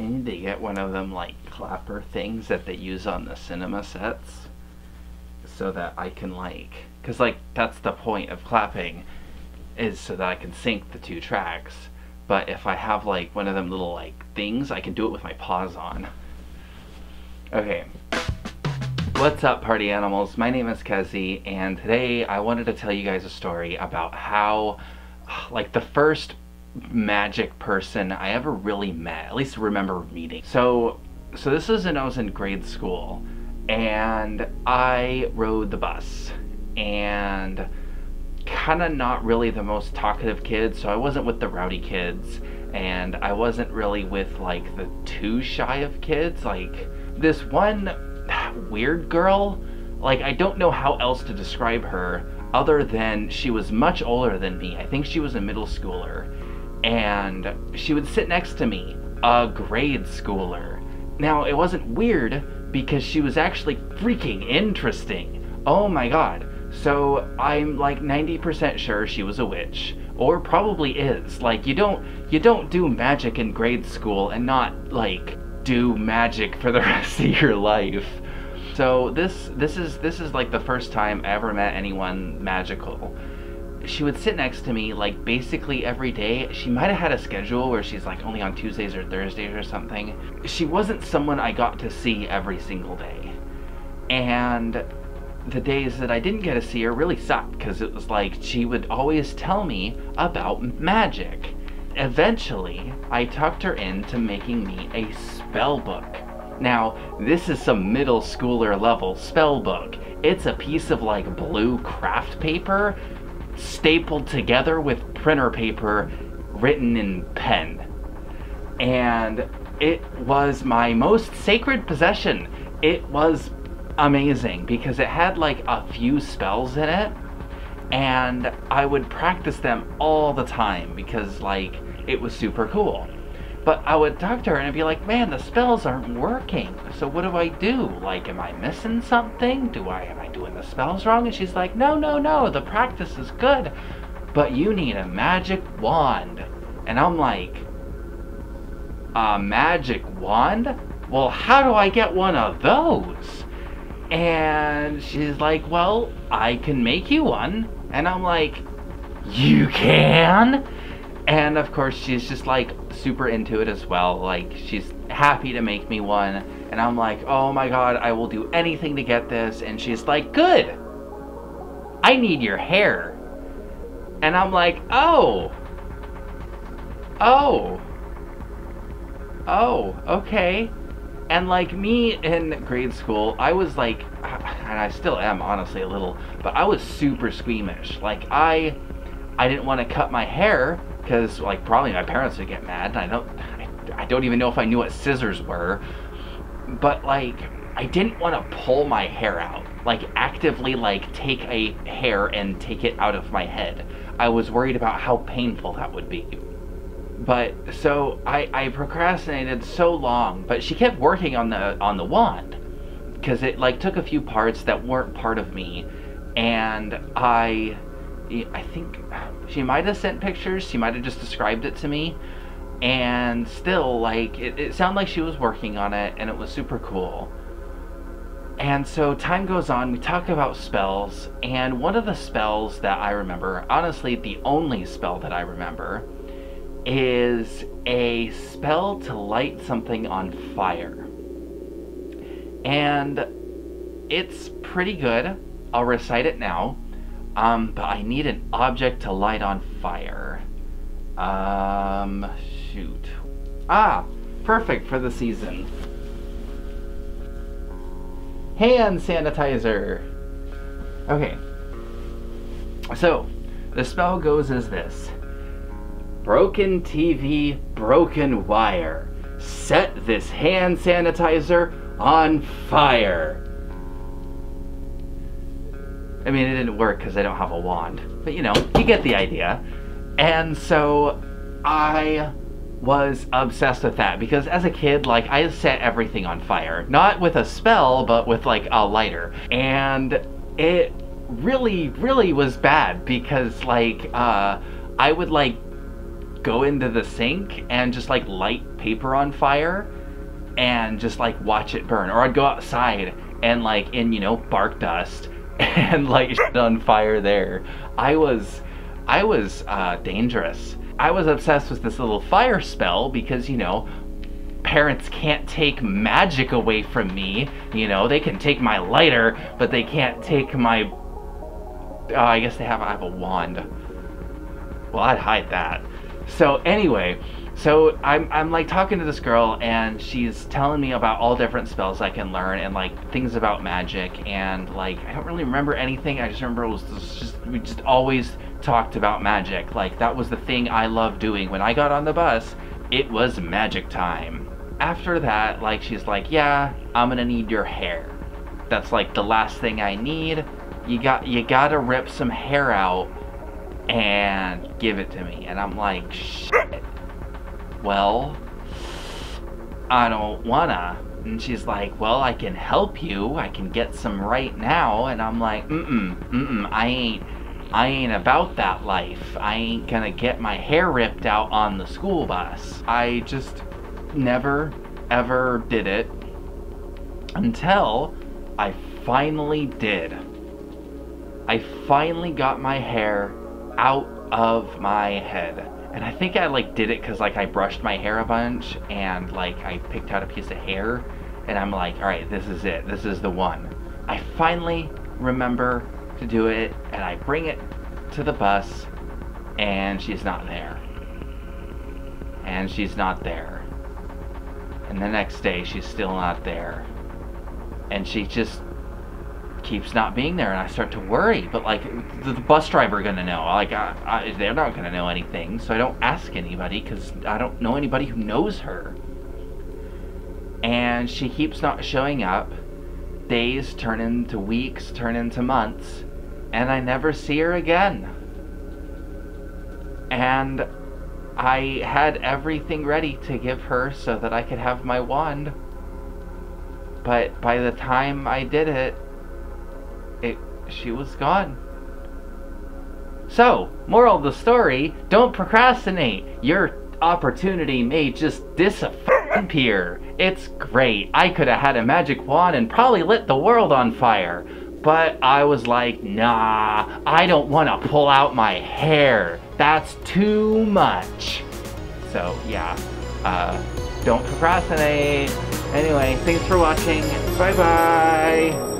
I need to get one of them like clapper things that they use on the cinema sets so that I can like, cause like that's the point of clapping, is so that I can sync the two tracks. But if I have like one of them little like things, I can do it with my paws on. Okay. What's up, party animals? My name is Kezi, and today I wanted to tell you guys a story about how, like, the first magic person I ever really met, at least remember meeting. So this is when I was in grade school, and I rode the bus, and kind of not really the most talkative kid, so I wasn't with the rowdy kids, and I wasn't really with like the too shy of kids. Like this one weird girl, like I don't know how else to describe her other than she was much older than me. I think she was a middle schooler, and she would sit next to me, a grade schooler. Now it wasn't weird because she was actually freaking interesting. Oh my god. So I'm like 90% sure she was a witch, or probably is. Like you don't do magic in grade school and not like do magic for the rest of your life. So this is like the first time I ever met anyone magical. She would sit next to me like basically every day. She might have had a schedule where she's like only on Tuesdays or Thursdays or something. She wasn't someone I got to see every single day. And the days that I didn't get to see her really sucked, because it was like she would always tell me about magic. Eventually, I talked her into making me a spell book. Now, this is some middle schooler level spell book. It's a piece of like blue craft paper stapled together with printer paper written in pen. And it was my most sacred possession. It was amazing because it had like a few spells in it, and I would practice them all the time because like it was super cool. But I would talk to her and I'd be like, man, the spells aren't working, so what do I do? Like, am I missing something? Am I doing the spells wrong? And she's like, no, the practice is good, but you need a magic wand. And I'm like, a magic wand? Well, how do I get one of those? And she's like, well, I can make you one. And I'm like, you can? And of course she's just like super into it as well. Like she's happy to make me one. And I'm like, oh my god, I will do anything to get this. And she's like, good. I need your hair. And I'm like, oh, okay. And like me in grade school, I was like, and I still am honestly a little, but I was super squeamish. Like I didn't want to cut my hair because like probably my parents would get mad. And I don't even know if I knew what scissors were. But like I didn't want to pull my hair out, like actively like take a hair and take it out of my head. I was worried about how painful that would be. But so I procrastinated so long, but she kept working on the wand because it like took a few parts that weren't part of me, and I think she might have sent pictures, she might have just described it to me, and still like it sounded like she was working on it, and it was super cool. And so time goes on, we talk about spells, and one of the spells that I remember, honestly the only spell that I remember, is a spell to light something on fire. And it's pretty good. I'll recite it now. But I need an object to light on fire. Shoot. Ah, perfect for the season. Hand sanitizer. Okay. So, the spell goes as this. Broken TV, broken wire. Set this hand sanitizer on fire. I mean, it didn't work because I don't have a wand. But you know, you get the idea. And so I was obsessed with that because as a kid, like, I set everything on fire. Not with a spell, but with like a lighter. And it really was bad because like, I would like go into the sink and just like light paper on fire and just like watch it burn. Or I'd go outside and like in, you know, bark dust and light shit on fire there. I was dangerous. I was obsessed with this little fire spell because, you know, parents can't take magic away from me. You know, they can take my lighter, but they can't take my, I guess I have a wand. Well, I'd hide that. So anyway, so I'm like talking to this girl and she's telling me about all different spells I can learn and like things about magic, and like I don't really remember anything. I just remember we just always talked about magic. Like that was the thing I loved doing. When I got on the bus, it was magic time. After that, like she's like, yeah, I'm gonna need your hair. That's like the last thing I need. You gotta rip some hair out and give it to me. And I'm like, shit. Well, I don't wanna. And she's like, well, I can help you. I can get some right now. And I'm like, I ain't about that life. I ain't gonna get my hair ripped out on the school bus. I just never ever did it until I finally did. I finally got my hair out of my head. And I think I like did it because like I brushed my hair a bunch and like I picked out a piece of hair and I'm like, all right, this is it. This is the one. I finally remember to do it and I bring it to the bus and she's not there. And she's not there. And the next day she's still not there. And she just keeps not being there, and I start to worry. But like, the bus driver gonna know? Like, they're not gonna know anything, so I don't ask anybody because I don't know anybody who knows her. And she keeps not showing up. Days turn into weeks, turn into months, and I never see her again. And I had everything ready to give her so that I could have my wand. But by the time I did it, she was gone. So, moral of the story, don't procrastinate. Your opportunity may just disappear. It's great. I could have had a magic wand and probably lit the world on fire. But I was like, nah, I don't want to pull out my hair. That's too much. So, yeah, don't procrastinate. Anyway, thanks for watching. Bye-bye.